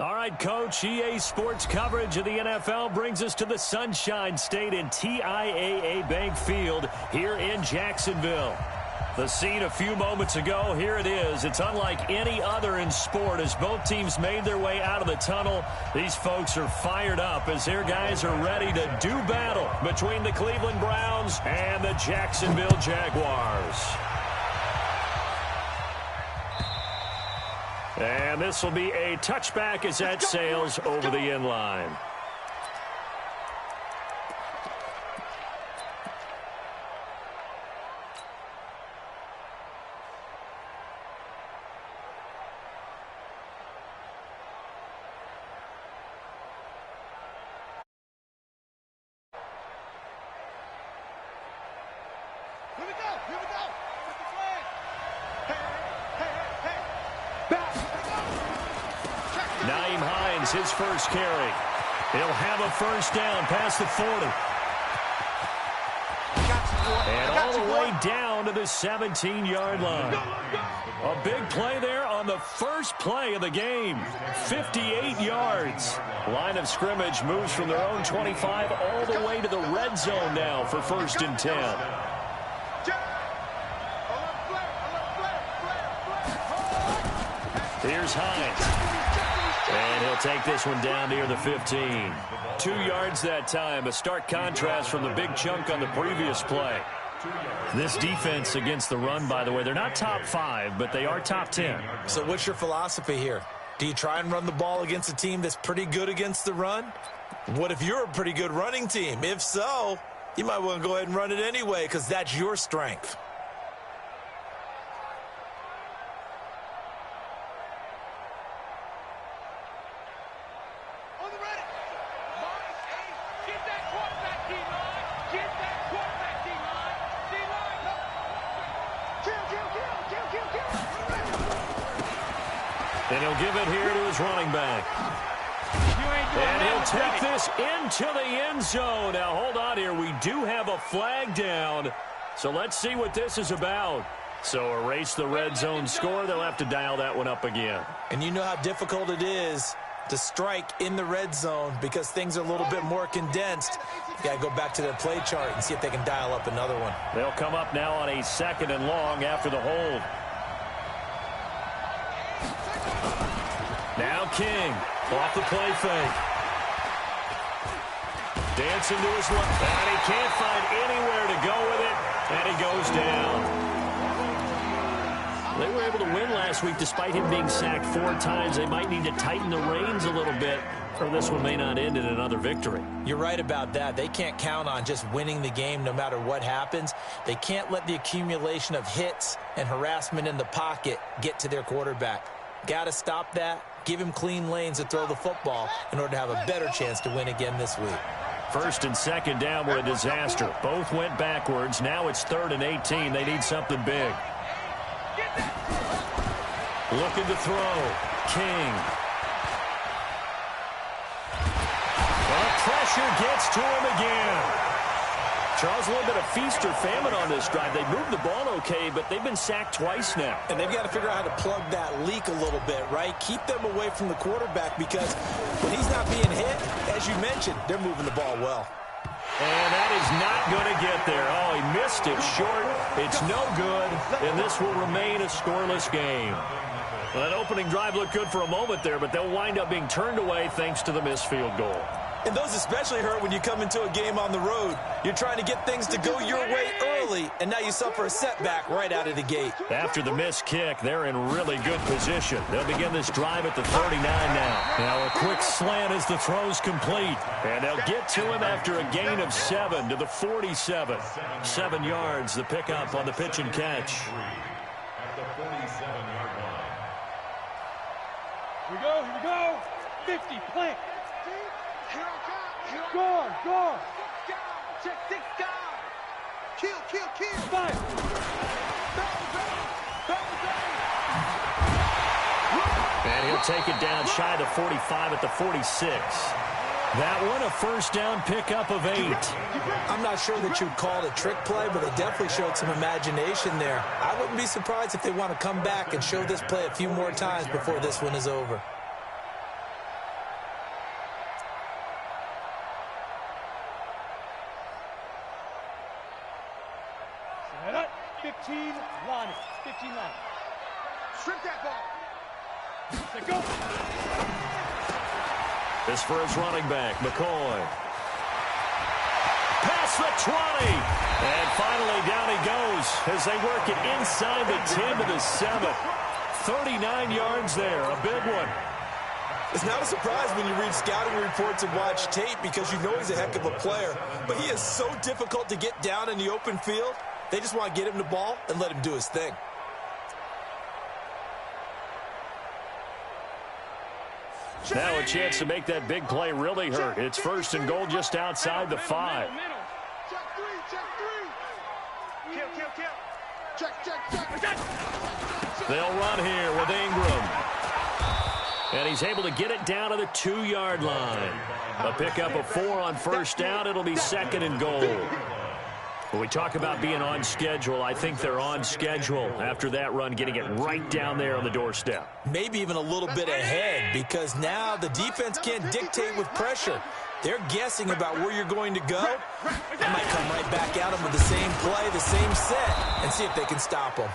All right, Coach, EA Sports coverage of the NFL brings us to the Sunshine State in TIAA Bank Field here in Jacksonville. The scene a few moments ago, here it is. It's unlike any other in sport as both teams made their way out of the tunnel. These folks are fired up as their guys are ready to do battle between the Cleveland Browns and the Jacksonville Jaguars. And this will be a touchback as that sails over the end line. His first carry. He'll have a first down past the 40. And all the way down to the 17-yard line. A big play there on the first play of the game. 58 yards. Line of scrimmage moves from their own 25 all the way to the red zone now for 1st and 10. Here's Hines. And he'll take this one down near the 15. 2 yards that time. A stark contrast from the big chunk on the previous play. This defense against the run, by the way, they're not top 5, but they are top 10. So what's your philosophy here? Do you try and run the ball against a team that's pretty good against the run? What if you're a pretty good running team? If so, you might want to go ahead and run it anyway because that's your strength. And he'll give it here to his running back. And he'll take this into the end zone. Now, hold on here. We do have a flag down. So let's see what this is about. So erase the red zone score. They'll have to dial that one up again. And you know how difficult it is to strike in the red zone because things are a little bit more condensed. You got to go back to their play chart and see if they can dial up another one. They'll come up now on a 2nd and long after the hold. Now King, off the play fake. Dancing to his left, and he can't find anywhere to go with it, and he goes down. They were able to win last week despite him being sacked 4 times. They might need to tighten the reins a little bit, or this one may not end in another victory. You're right about that. They can't count on just winning the game no matter what happens. They can't let the accumulation of hits and harassment in the pocket get to their quarterback. Got to stop that. Give him clean lanes to throw the football in order to have a better chance to win again this week. 1st and 2nd down were a disaster. Both went backwards. Now it's 3rd and 18. They need something big. Looking to throw. King. Well, pressure gets to him again. Charles, a little bit of feast or famine on this drive. They moved the ball okay, but they've been sacked twice now. And they've got to figure out how to plug that leak a little bit, right? Keep them away from the quarterback because when he's not being hit, as you mentioned, they're moving the ball well. And that is not going to get there. Oh, he missed it short. It's no good, and this will remain a scoreless game. Well, that opening drive looked good for a moment there, but they'll wind up being turned away thanks to the missed field goal. And those especially hurt when you come into a game on the road. You're trying to get things to go your way early, and now you suffer a setback right out of the gate. After the missed kick, they're in really good position. They'll begin this drive at the 39 now. Now a quick slant as the throw's complete. And they'll get to him after a gain of 7 to the 47. 7 yards, the pickup on the pitch and catch. Here we go. 50, plant. Guard. Check 6 guard. Kill. Fire. And he'll take it down shy of the 45 at the 46. That one, a first down pickup of 8. I'm not sure that you'd call it a trick play, but they definitely showed some imagination there. I wouldn't be surprised if they want to come back and show this play a few more times before this one is over. Line it. 15 line. Strip that ball. Let go. This for his running back, McCoy. Past the 20. And finally down he goes as they work it inside the 10 to the 7. 39 yards there, a big one. It's not a surprise when you read scouting reports and watch tape because you know he's a heck of a player. But he is so difficult to get down in the open field. They just want to get him the ball and let him do his thing. Now a chance to make that big play really hurt. It's first and goal just outside the 5. Check three. Check. They'll run here with Ingram. And he's able to get it down to the 2-yard line. A pickup of 4 on first down. It'll be second and goal. When we talk about being on schedule, I think they're on schedule after that run, getting it right down there on the doorstep. Maybe even a little bit ahead because now the defense can't dictate with pressure. They're guessing about where you're going to go. They might come right back at them with the same play, the same set, and see if they can stop them.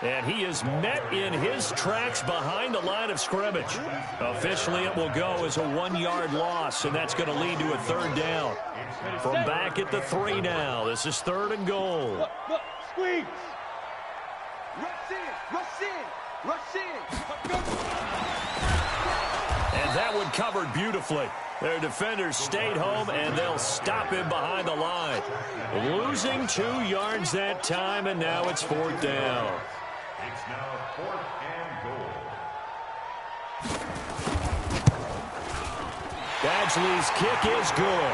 And he is met in his tracks behind the line of scrimmage. Officially, it will go as a 1-yard loss, and that's going to lead to a third down. From back at the 3 now, this is third and goal. Look, squeeze. Rush in. And that one covered beautifully. Their defenders stayed home, and they'll stop him behind the line. Losing 2 yards that time, and now it's fourth down. It's now fourth and goal. Badgley's kick is good.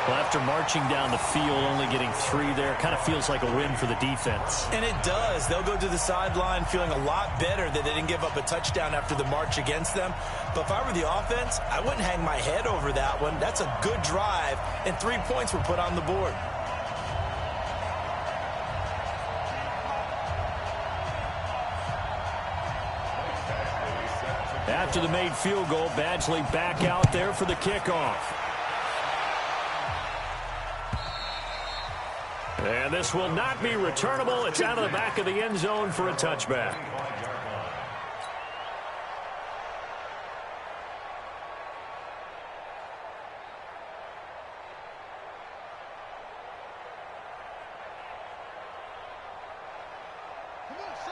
Well, after marching down the field, only getting 3 there, kind of feels like a win for the defense. And it does. They'll go to the sideline feeling a lot better that they didn't give up a touchdown after the march against them. But if I were the offense, I wouldn't hang my head over that one. That's a good drive, and 3 points were put on the board. After the made field goal, Badgley back out there for the kickoff. And this will not be returnable. It's out of the back of the end zone for a touchback.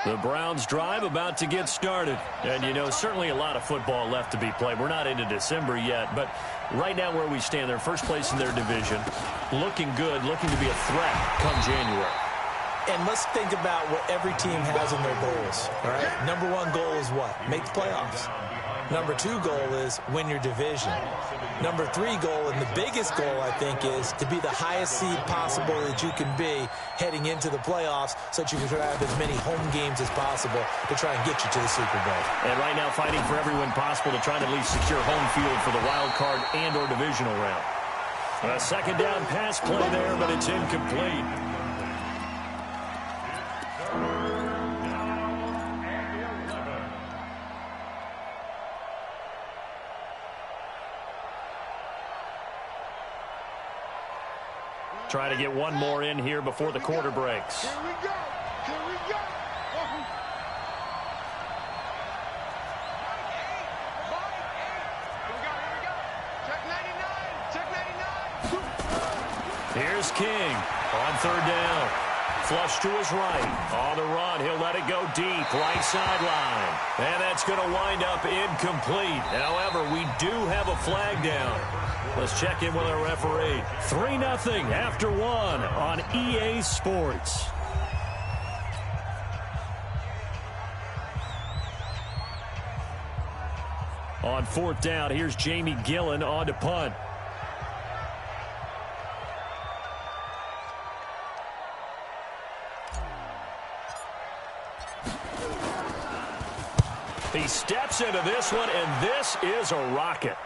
The Browns drive about to get started. And, you know, certainly a lot of football left to be played. We're not into December yet, but right now where we stand, they're first place in their division. Looking good, looking to be a threat come January. And let's think about what every team has in their goals. All right? Number 1 goal is what? Make the playoffs. Number 2 goal is win your division. Number 3 goal, and the biggest goal, I think, is to be the highest seed possible that you can be heading into the playoffs so that you can have as many home games as possible to try and get you to the Super Bowl. And right now fighting for every win possible to try and at least secure home field for the wild card and or divisional round. A second down pass play there, but it's incomplete. Try to get one more in here before the quarter breaks. Here we go. Here's King on third down. Flush to his right. On the run, he'll let it go deep, right sideline. And that's going to wind up incomplete. However, we do have a flag down. Let's check in with our referee. 3-0 after 1 on EA Sports. On fourth down, here's Jamie Gillen on to punt. He steps into this one, and this is a rocket.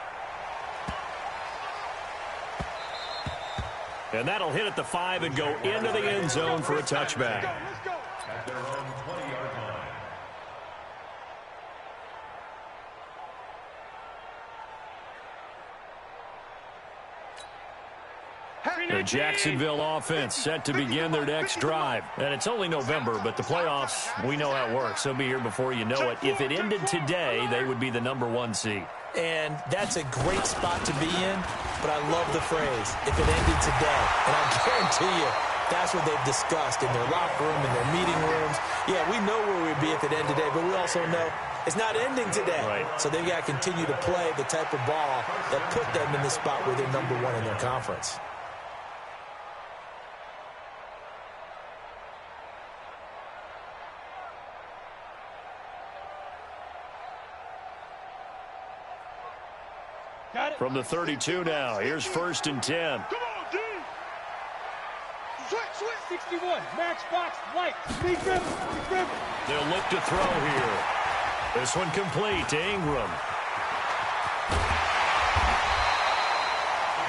And that'll hit at the 5 and go into the end zone for a touchback. At their own 20-yard line. The Jacksonville offense set to begin their next drive. And it's only November, but the playoffs, we know how it works. They'll be here before you know it. If it ended today, they would be the #1 seed. And that's a great spot to be in, but I love the phrase, if it ended today. And I guarantee you, that's what they've discussed in their locker room, in their meeting rooms. Yeah, we know where we'd be if it ended today, but we also know it's not ending today. Right. So they've got to continue to play the type of ball that put them in the spot where they're #1 in their conference. From the 32 now, here's 1st and 10. Come on, D. Switch. 61. Match box light. Speed dribble. They'll look to throw here. This one complete to Ingram.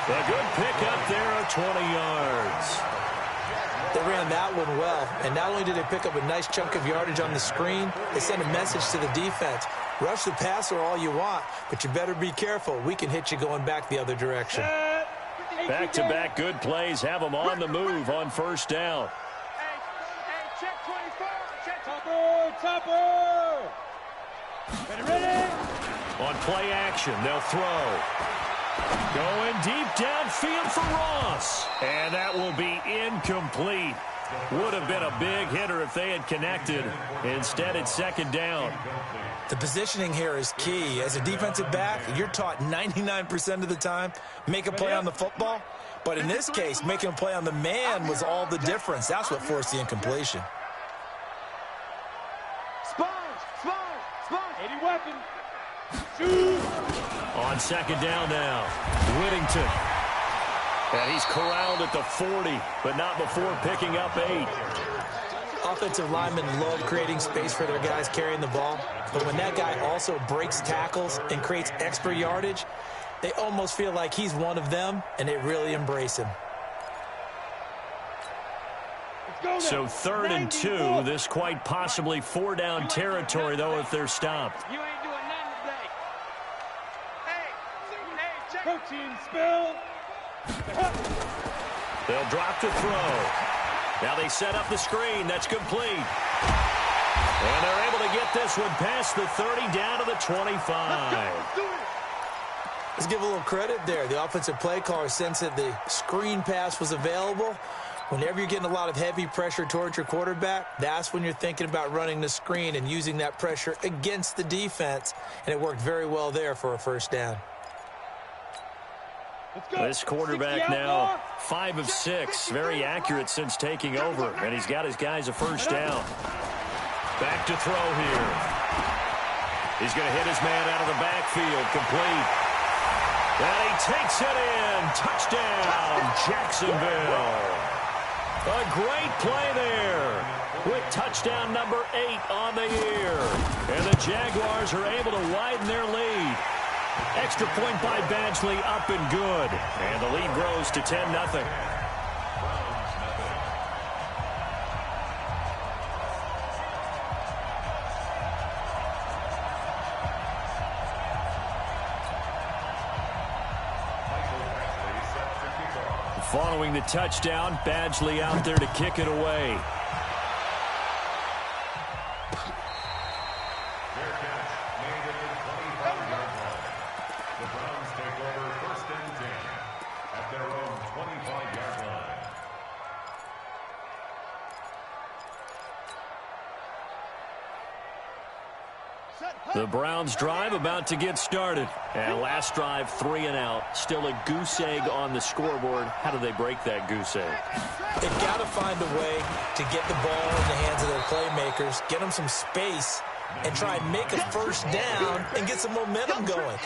A good pickup there of 20 yards. They ran that one well, and not only did they pick up a nice chunk of yardage on the screen, they sent a message to the defense. Rush the passer all you want, but you better be careful. We can hit you going back the other direction. Back-to-back good plays have them on the move on 1st down. Hey, check 24. Check Topper. Ready. On play action, they'll throw. Going deep downfield for Ross. And that will be incomplete. Would have been a big hitter if they had connected. Instead, it's 2nd down. The positioning here is key. As a defensive back, you're taught 99% of the time, make a play on the football. But in this case, making a play on the man was all the difference. That's what forced the incompletion. Sponge. 80 weapon. Shoot. On 2nd down now, Whittington. And he's corralled at the 40, but not before picking up 8. Offensive linemen love creating space for their guys carrying the ball, but when that guy also breaks tackles and creates extra yardage, they almost feel like he's one of them, and they really embrace him. So 3rd and 2, this quite possibly 4-down territory, though, if they're stopped. You ain't doing nothing today. Hey, check. Protein spill. They'll drop to throw. Now they set up the screen. That's complete. And they're able to get this one past the 30 down to the 25. Let's give a little credit there. The offensive play caller sensed that the screen pass was available. Whenever you're getting a lot of heavy pressure towards your quarterback, that's when you're thinking about running the screen and using that pressure against the defense. And it worked very well there for a 1st down. This quarterback now 5 of 6. Very accurate since taking over. And he's got his guys a 1st down. Back to throw here. He's going to hit his man out of the backfield. Complete. And he takes it in. Touchdown, Jacksonville. A great play there with touchdown number 8 on the year. And the Jaguars are able to widen their lead. Extra point by Badgley, up and good. And the lead grows to 10-0. Following the touchdown, Badgley out there to kick it away. The Browns drive about to get started. And last drive, 3 and out. Still a goose egg on the scoreboard. How do they break that goose egg? They've got to find a way to get the ball in the hands of their playmakers, get them some space, and try and make a 1st down and get some momentum going.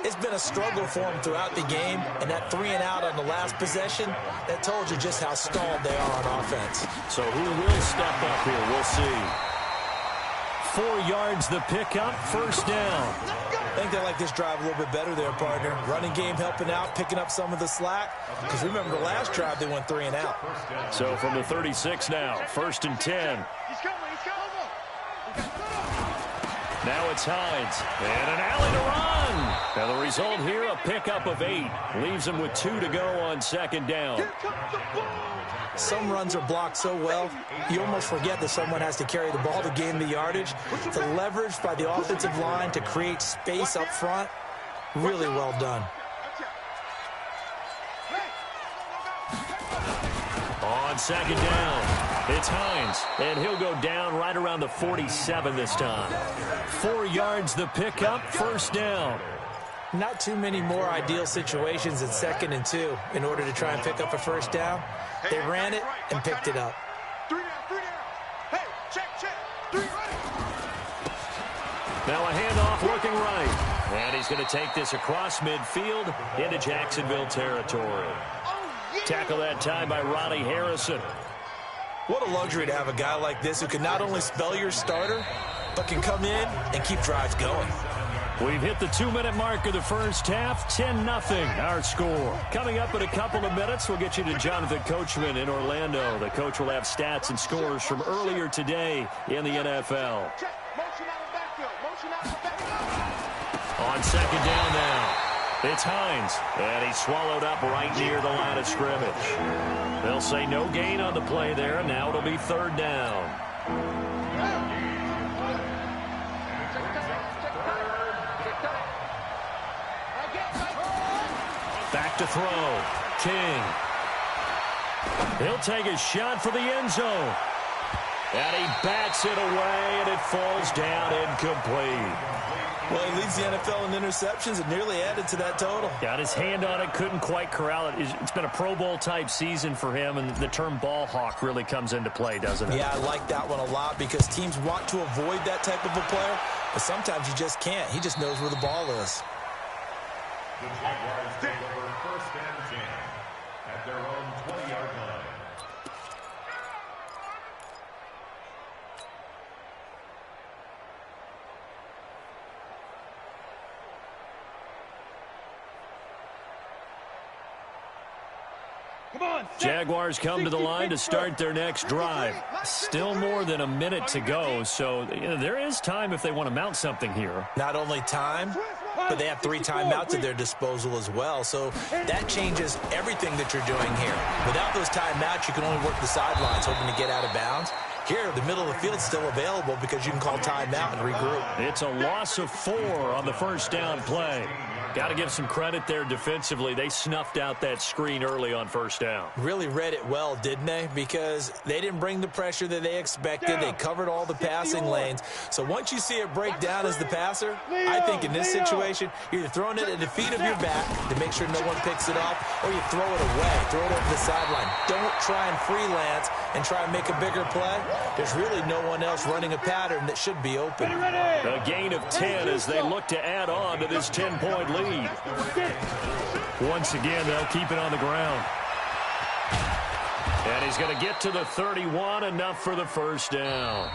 It's been a struggle for them throughout the game, and that 3 and out on the last possession, that told you just how stalled they are on offense. So who will step up here? We'll see. 4 yards the pickup, 1st down. I think they like this drive a little bit better there, partner. Running game helping out, picking up some of the slack. Because remember the last drive, they went 3 and out. So from the 36 now, 1st and 10. He's coming. Now it's Hines. And an alley to run. And the result here, a pickup of 8. Leaves him with 2 to go on second down. Some runs are blocked so well, you almost forget that someone has to carry the ball to gain the yardage. The leverage by the offensive line to create space up front, really well done. On second down, it's Hines, and he'll go down right around the 47 this time. 4 yards the pickup, first down. Not too many more ideal situations in 2nd and 2 in order to try and pick up a first down. They ran it and picked it up. 3 down, 3 down. Hey, check, 3 right. Now a handoff looking right. And he's going to take this across midfield into Jacksonville territory. Tackle that time by Ronnie Harrison. What a luxury to have a guy like this who can not only spell your starter, but can come in and keep drives going. We've hit the 2-minute mark of the first half. 10-0 our score. Coming up in a couple of minutes, we'll get you to Jonathan Coachman in Orlando. The coach will have stats and scores from earlier today in the NFL. On second down now, it's Hines, and he's swallowed up right near the line of scrimmage. They'll say no gain on the play there. Now it'll be 3rd down. Back to throw. King. He'll take a shot for the end zone. And he bats it away, and it falls down incomplete. Well, he leads the NFL in interceptions and nearly added to that total. Got his hand on it, couldn't quite corral it. It's been a Pro Bowl-type season for him, and the term ball hawk really comes into play, doesn't it? Yeah, I like that one a lot because teams want to avoid that type of a player, but sometimes you just can't. He just knows where the ball is. The Jaguars take over 1st and 10 at their own 20-yard line. Jaguars come to the line to start their next drive. Still more than a minute to go, so there is time if they want to mount something here. Not only time, but they have 3 timeouts at their disposal as well, so that changes everything that you're doing here. Without those timeouts, you can only work the sidelines, hoping to get out of bounds. Here, the middle of the field's still available because you can call timeout and regroup. It's a loss of 4 on the first down play. Got to give some credit there defensively. They snuffed out that screen early on first down. Really read it well, didn't they? Because they didn't bring the pressure that they expected. They covered all the passing lanes. So once you see it break down as the passer, I think in this situation, you're either throwing it at the feet of your back to make sure no one picks it up, or you throw it away, throw it over the sideline. Don't try and freelance and try and make a bigger play. There's really no one else running a pattern that should be open. A gain of 10 as they look to add on to this 10-point lead. Once again, they'll keep it on the ground. And he's going to get to the 31, enough for the first down.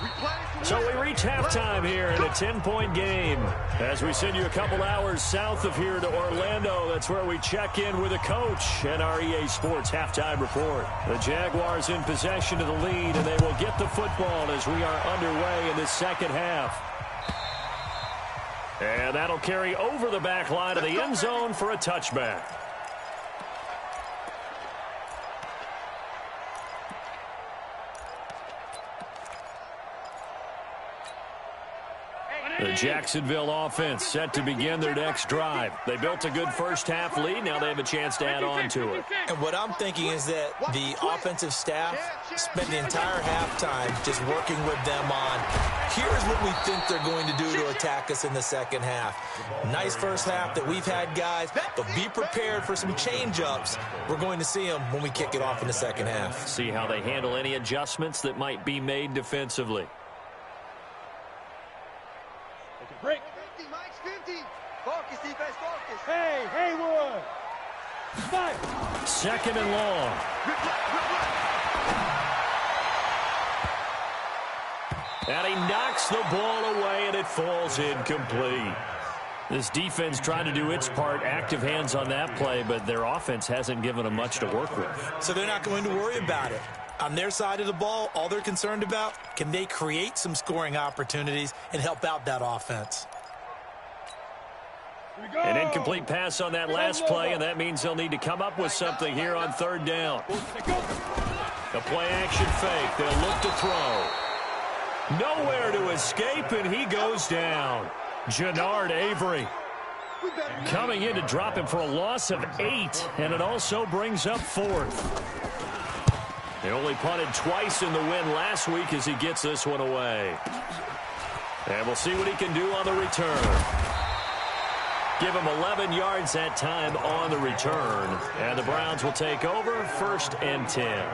So we reach halftime here in a 10-point game. As we send you a couple hours south of here to Orlando, that's where we check in with a coach and our EA Sports halftime report. The Jaguars in possession of the lead, and they will get the football as we are underway in the second half. And that'll carry over the back line of the end zone for a touchback. The Jacksonville offense set to begin their next drive. They built a good first half lead. Now they have a chance to add on to it. And what I'm thinking is that the offensive staff spent the entire halftime just working with them on, here's what we think they're going to do to attack us in the second half. Nice first half that we've had, guys, but be prepared for some change-ups. We're going to see them when we kick it off in the second half. See how they handle any adjustments that might be made defensively. Break. 50, Mike's 50. Focus, defense, focus. Hey, Haywood. 5. Second and long. And he knocks the ball away, and it falls incomplete. This defense trying to do its part, active hands on that play, but their offense hasn't given them much to work with. So they're not going to worry about it. On their side of the ball, all they're concerned about, can they create some scoring opportunities and help out that offense? An incomplete pass on that last play, and that means they'll need to come up with something here on third down. The play action fake. They'll look to throw. Nowhere to escape, and he goes down. Jannard Avery coming in to drop him for a loss of 8, and it also brings up 4th. They only punted twice in the win last week as he gets this one away. And we'll see what he can do on the return. Give him 11 yards that time on the return. And the Browns will take over 1st and 10.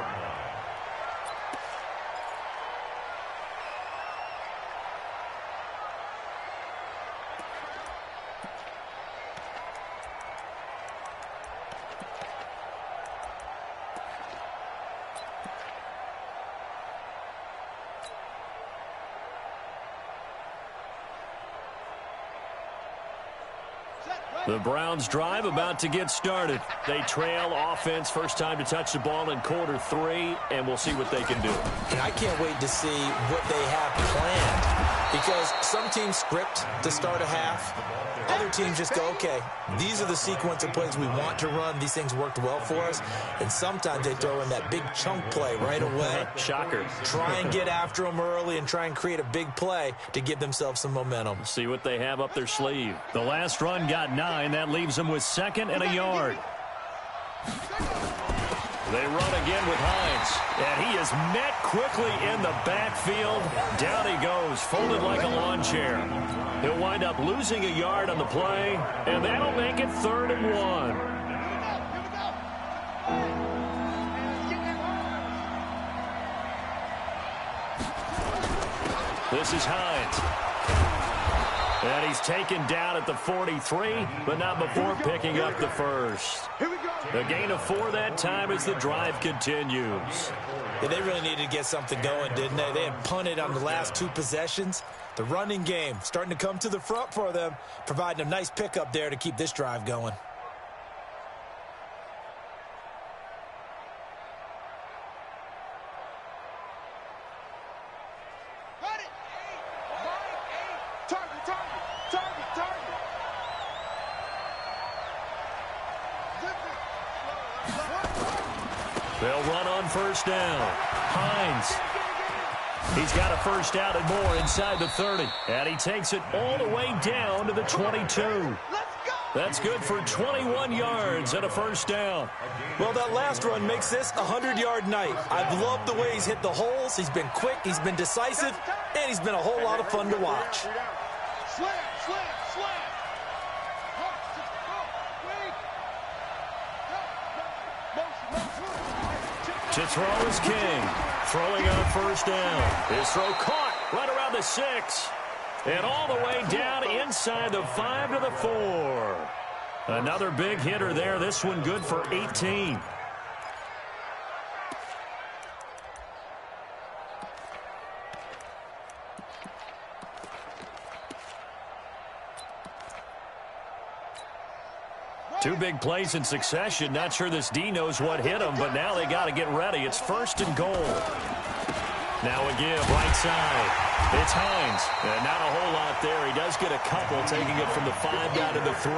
The Browns drive about to get started. They trail offense first time to touch the ball in quarter 3, and we'll see what they can do. And I can't wait to see what they have planned, because some teams script to start a half. Other teams just go, okay, these are the sequence of plays we want to run. These things worked well for us. And sometimes they throw in that big chunk play right away. Shocker. Try and get after them early and try and create a big play to give themselves some momentum. See what they have up their sleeve. The last run got 9. That leaves them with 2nd and a yard. They run again with Hines, and he is met quickly in the backfield. Down he goes, folded like a lawn chair. He'll wind up losing a yard on the play, and that'll make it 3rd and 1. This is Hines. And he's taken down at the 43, but not before picking up the 1st. The gain of 4 that time as the drive continues. Yeah, they really needed to get something going, didn't they? They had punted on the last 2 possessions. The running game starting to come to the front for them, providing a nice pickup there to keep this drive going. They'll run on first down. Hines. He's got a first down and more inside the 30. And he takes it all the way down to the 22. That's good for 21 yards and a first down. Well, that last run makes this a 100-yard night. I've loved the way he's hit the holes. He's been quick, he's been decisive, and he's been a whole lot of fun to watch. To throw is King. Throwing on first down. His throw caught right around the 6. And all the way down inside the 5 to the 4. Another big hitter there. This one good for 18. Two big plays in succession. Not sure this D knows what hit him, but now they got to get ready. It's 1st and goal. Now a give, right side. It's Hines. And not a whole lot there. He does get a couple, taking it from the 5 down to the 3.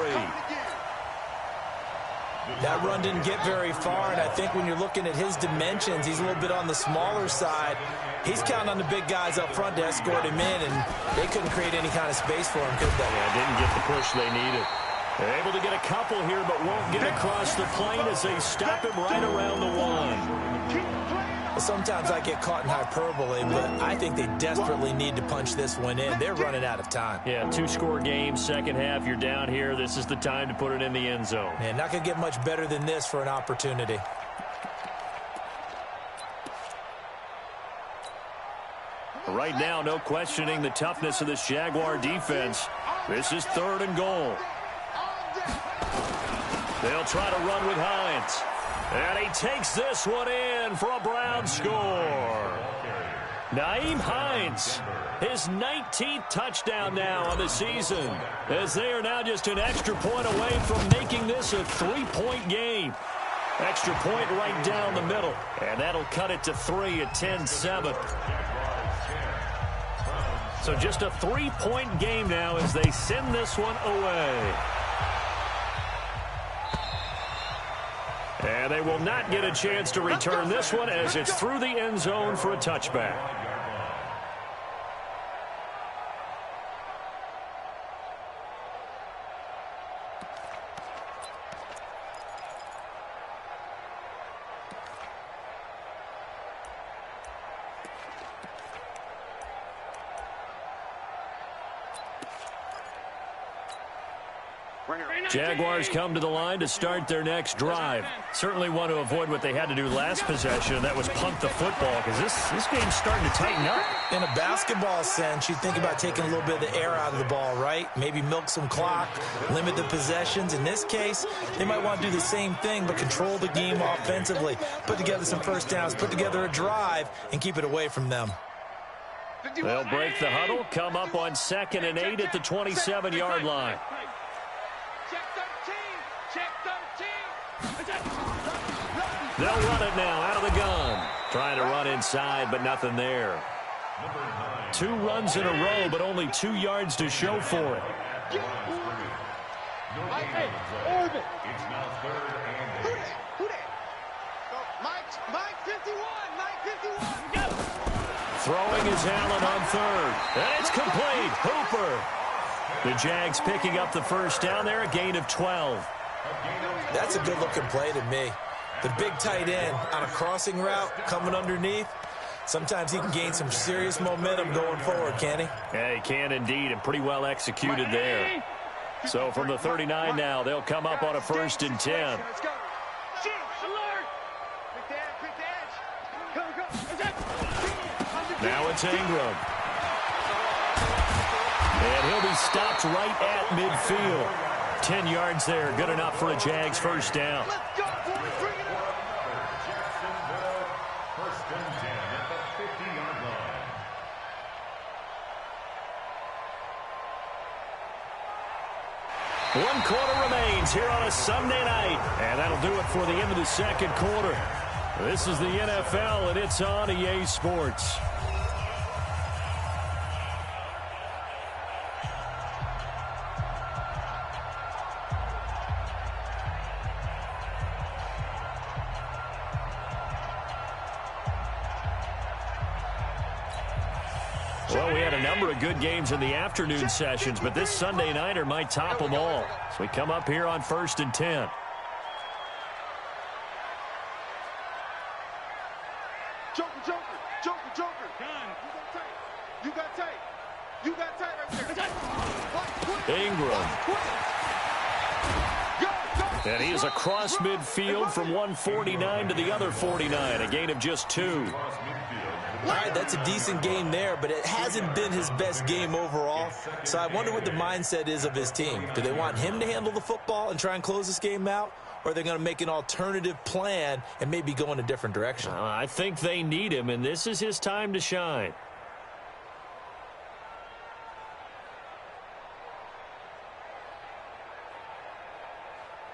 That run didn't get very far, and I think when you're looking at his dimensions, he's a little bit on the smaller side. He's counting on the big guys up front to escort him in, and they couldn't create any kind of space for him, could they? Yeah, didn't get the push they needed. They're able to get a couple here, but won't get across the plane as they stop him right around the 1. Sometimes I get caught in hyperbole, but I think they desperately need to punch this one in. They're running out of time. Yeah, 2-score game, second half, you're down here. This is the time to put it in the end zone. And not going to get much better than this for an opportunity. Right now, no questioning the toughness of this Jaguar defense. This is 3rd and goal. They'll try to run with Hines. And he takes this one in for a Brown score. Nyheim Hines, his 19th touchdown now on the season, as they are now just an extra point away from making this a 3-point game. Extra point right down the middle. And that'll cut it to 3 at 10-7. So just a 3-point game now as they send this one away. And they will not get a chance to return this one as it's through the end zone for a touchback. Jaguars come to the line to start their next drive. Certainly want to avoid what they had to do last possession, and that was punt the football, because this game's starting to tighten up. In a basketball sense, you think about taking a little bit of the air out of the ball, right? Maybe milk some clock, limit the possessions. In this case, they might want to do the same thing, but control the game offensively, put together some first downs, put together a drive, and keep it away from them. They'll break the huddle, come up on 2nd and 8 at the 27-yard line. They'll run it now out of the gun. Trying to run inside, but nothing there. 2 runs in a row, but only 2 yards to show for it. Hey, Orbit. It's now 3rd and 8. Who that? Mike 51. Mike 51. Go. Throwing is Allen on 3rd. And it's complete. Hooper. The Jags picking up the first down there, a gain of 12. That's a good-looking play to me. The big tight end on a crossing route coming underneath. Sometimes he can gain some serious momentum going forward, can he? Yeah, he can indeed, and pretty well executed there. So from the 39 now, they'll come up on a 1st and 10. Now it's Ingram. And he'll be stopped right at midfield. 10 yards there, good enough for a Jags first down. One quarter remains here on a Sunday night. And that'll do it for the end of the second quarter. This is the NFL, and it's on EA Sports. Well, we had a number of good games in the afternoon sessions, but this Sunday nighter might top them all. So we come up here on 1st and 10. Joker. You got tight right there. Ingram. And he is across midfield from 149 to the other 49, a gain of just 2. All right, that's a decent game there, but it hasn't been his best game overall. So I wonder what the mindset is of his team. Do they want him to handle the football and try and close this game out? Or are they going to make an alternative plan and maybe go in a different direction? I think they need him, and this is his time to shine.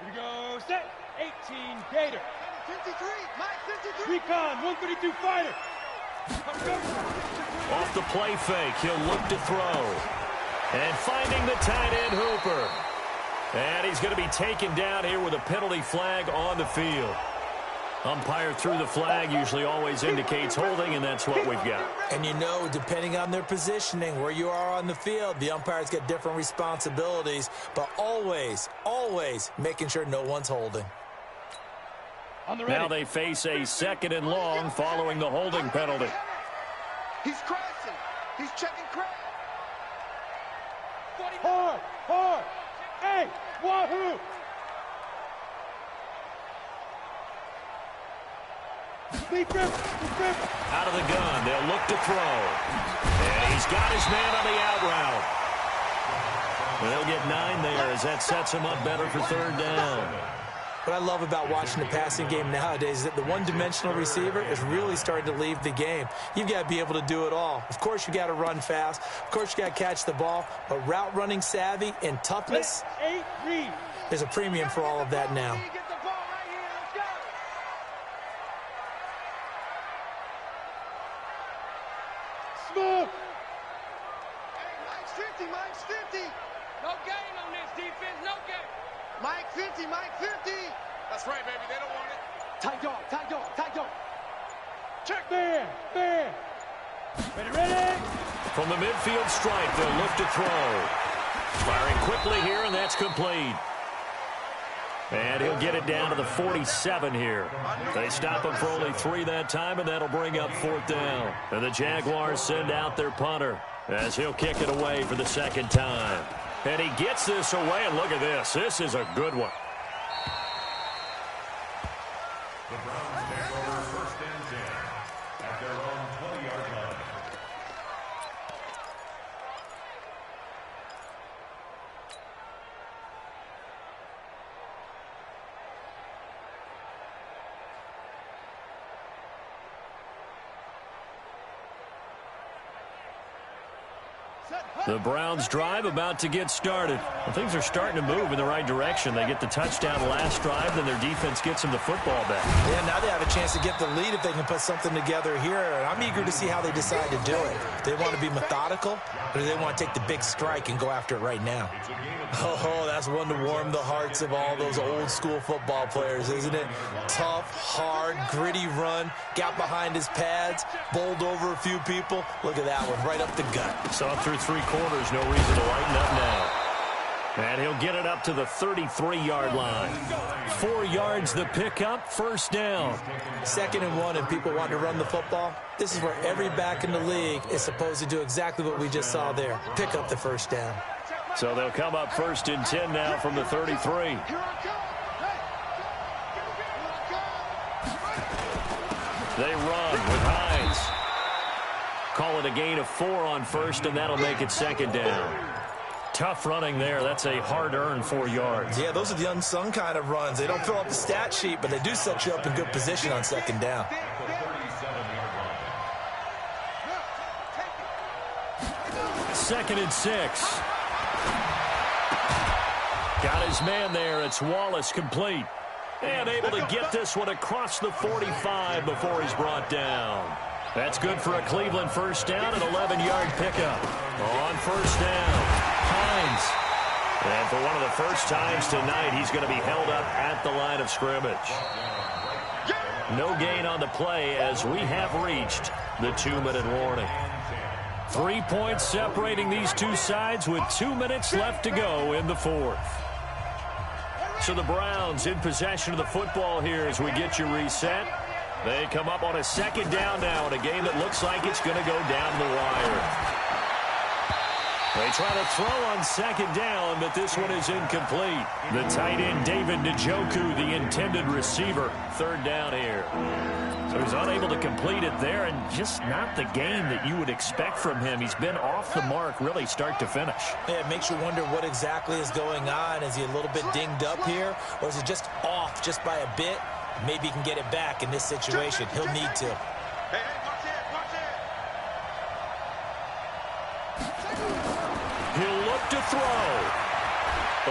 Here we go. Set. 18 Gator. 53. Mike 53. Recon 132 fighter. Off the play fake, he'll look to throw. And finding the tight end, Hooper. And he's going to be taken down here with a penalty flag on the field. Umpire threw the flag, usually always indicates holding, and that's what we've got. And you know, depending on their positioning, where you are on the field, the umpires get different responsibilities, but always making sure no one's holding. Now they face a 2nd and long following the holding penalty. He's crashing. He's checking crash. Hard. Hey, wahoo. Out of the gun, they'll look to throw. And he's got his man on the out route. They'll get 9 there as that sets him up better for 3rd down. What I love about watching the passing game nowadays is that the one-dimensional receiver is really starting to leave the game. You've got to be able to do it all. Of course, you got to run fast. Of course, you got to catch the ball. But route running savvy and toughness, there's a premium for all of that now. 50, Mike's 50. No gain on this defense, no gain. Mike 50, Mike 50. That's right, baby, they don't want it. Tight dog, tight dog, tight dog. Check man. Ready? From the midfield stripe, they'll look to throw. Firing quickly here, and that's complete. And he'll get it down to the 47 here. They stop him for only 3 that time, and that'll bring up 4th down. And the Jaguars send out their punter as he'll kick it away for the 2nd time. And he gets this away, and look at this. This is a good one. The Browns take over 1st and 10 at their own 20-yard line. The Browns drive about to get started. Well, things are starting to move in the right direction. They get the touchdown last drive, then their defense gets them the football back. Yeah, now they have a chance to get the lead if they can put something together here. And I'm eager to see how they decide to do it. They want to be methodical, or do they want to take the big strike and go after it right now? Oh, that's one to warm the hearts of all those old-school football players, isn't it? Tough, hard, gritty run, got behind his pads, bowled over a few people. Look at that one, right up the gut. Saw through 3 quarters, no reason to lighten up now. And he'll get it up to the 33-yard line. 4 yards the pickup, 1st down. 2nd and 1, and people want to run the football. This is where every back in the league is supposed to do exactly what we just saw there. Pick up the 1st down. So they'll come up 1st and 10 now from the 33. They run with Hines. Call it a gain of 4 on 1st, and that'll make it 2nd down. Tough running there. That's a hard-earned 4 yards. Yeah, those are the unsung kind of runs. They don't fill up the stat sheet, but they do set you up in good position on 2nd down. 2nd and 6. Got his man there. It's Wallace complete. And able to get this one across the 45 before he's brought down. That's good for a Cleveland 1st down, an 11-yard pickup. On 1st down, Hines. And for one of the first times tonight, he's going to be held up at the line of scrimmage. No gain on the play as we have reached the 2-minute warning. 3 points separating these two sides with 2 minutes left to go in the 4th. So the Browns in possession of the football here as we get you reset. They come up on a 2nd down now in a game that looks like it's going to go down the wire. They try to throw on 2nd down, but this one is incomplete. The tight end, David Njoku, the intended receiver. 3rd down here. So he's unable to complete it there, and just not the game that you would expect from him. He's been off the mark really start to finish. Yeah, it makes you wonder what exactly is going on. Is he a little bit dinged up here, or is it just off just by a bit? Maybe he can get it back in this situation. He'll need to. Hey, watch it. He'll look to throw.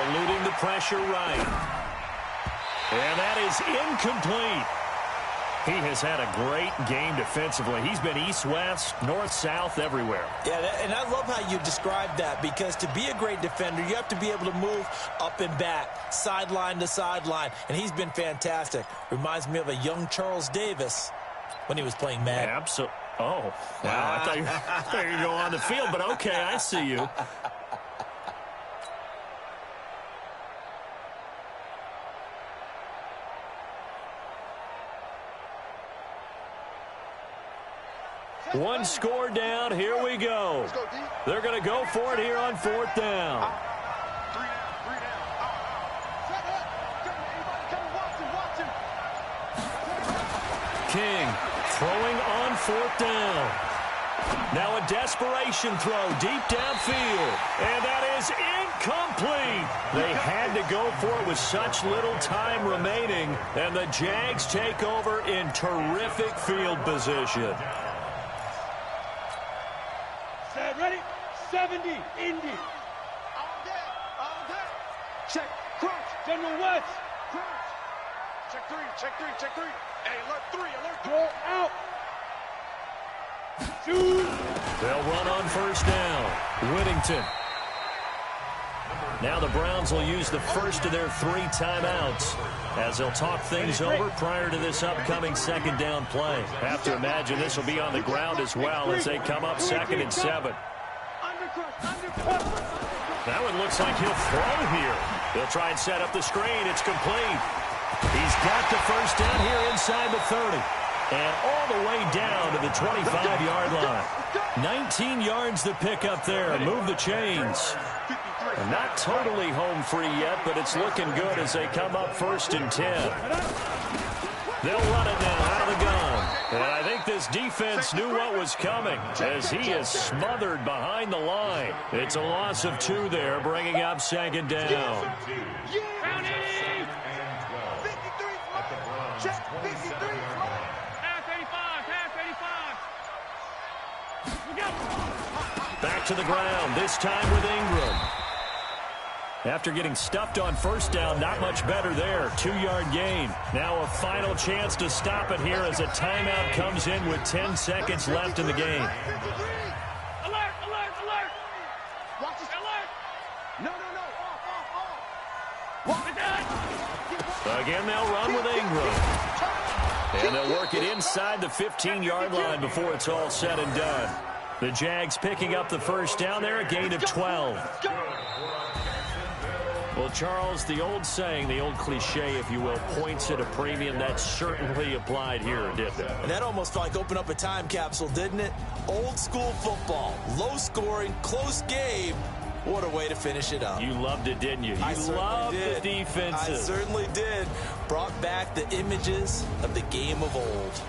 Eluding the pressure right. And that is incomplete. He has had a great game defensively. He's been east-west, north-south, everywhere. Yeah, and I love how you described that, because to be a great defender, you have to be able to move up and back, sideline to sideline, and he's been fantastic. Reminds me of a young Charles Davis when he was playing Madden. Absolutely. Oh, wow. I thought you were going to go on the field, but okay, I see you. One score down. Here we go. They're going to go for it here on 4th down. King throwing on 4th down. Now a desperation throw deep downfield. And that is incomplete. They had to go for it with such little time remaining. And the Jags take over in terrific field position. Ready? 70, Indy. All day. Check, crunch, General West. Crunch. Check three. Hey, alert 3. Roll out. Shoot. They'll run on 1st down. Whittington Now the Browns will use the first of their 3 timeouts as they'll talk things over prior to this upcoming second down play. Have to imagine this will be on the ground as well as they come up 2nd and 7. That one looks like he'll throw here. He'll try and set up the screen. It's complete. He's got the first down here inside the 30. And all the way down to the 25-yard line. 19 yards to pick up there. Move the chains. And not totally home free yet, but it's looking good as they come up 1st and 10. They'll run it now out of the gun. And I think this defense knew what was coming as he is smothered behind the line. It's a loss of 2 there, bringing up 2nd down. Back to the ground, this time with Ingram. After getting stuffed on 1st down, not much better there. 2-yard gain. Now a final chance to stop it here as a timeout comes in with 10 seconds left in the game. Alert, alert, alert. Watch this. Alert. No. Again, they'll run with Ingram. And they'll work it inside the 15-yard line before it's all said and done. The Jags picking up the first down there, a gain of 12. Well, Charles, the old saying, the old cliche, if you will, points at a premium, that certainly applied here, didn't it? And that almost felt like opened up a time capsule, didn't it? Old school football, low scoring, close game. What a way to finish it up. You loved it, didn't you? I You loved did. the defenses. I certainly did. Brought back the images of the game of old.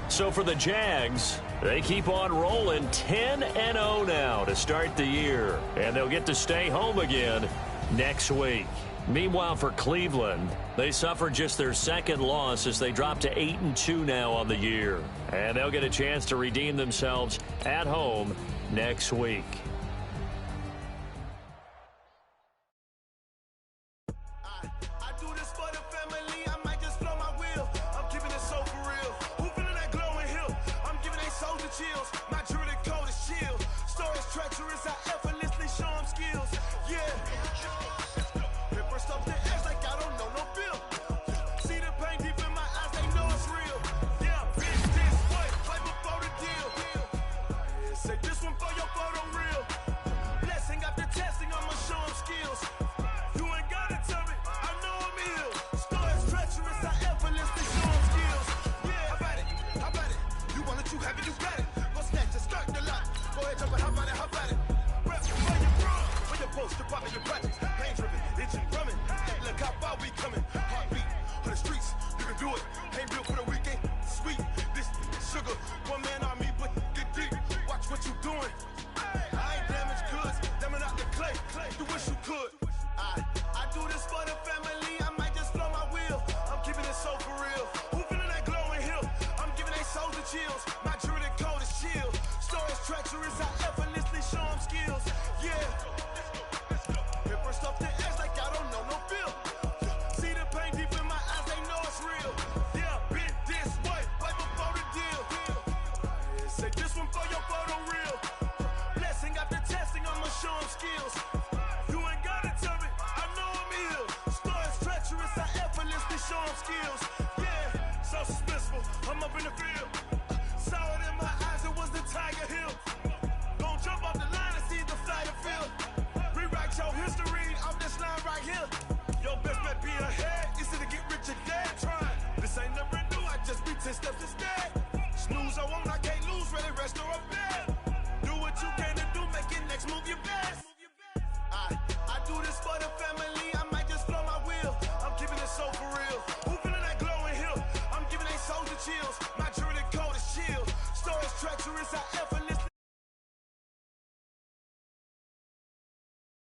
So for the Jags, they keep on rolling 10-0 now to start the year. And they'll get to stay home again next week. Meanwhile, for Cleveland, they suffered just their 2nd loss as they drop to 8-2 now on the year. And they'll get a chance to redeem themselves at home next week. chills. My jewelry coat is chill. Storage treacherous, I effortless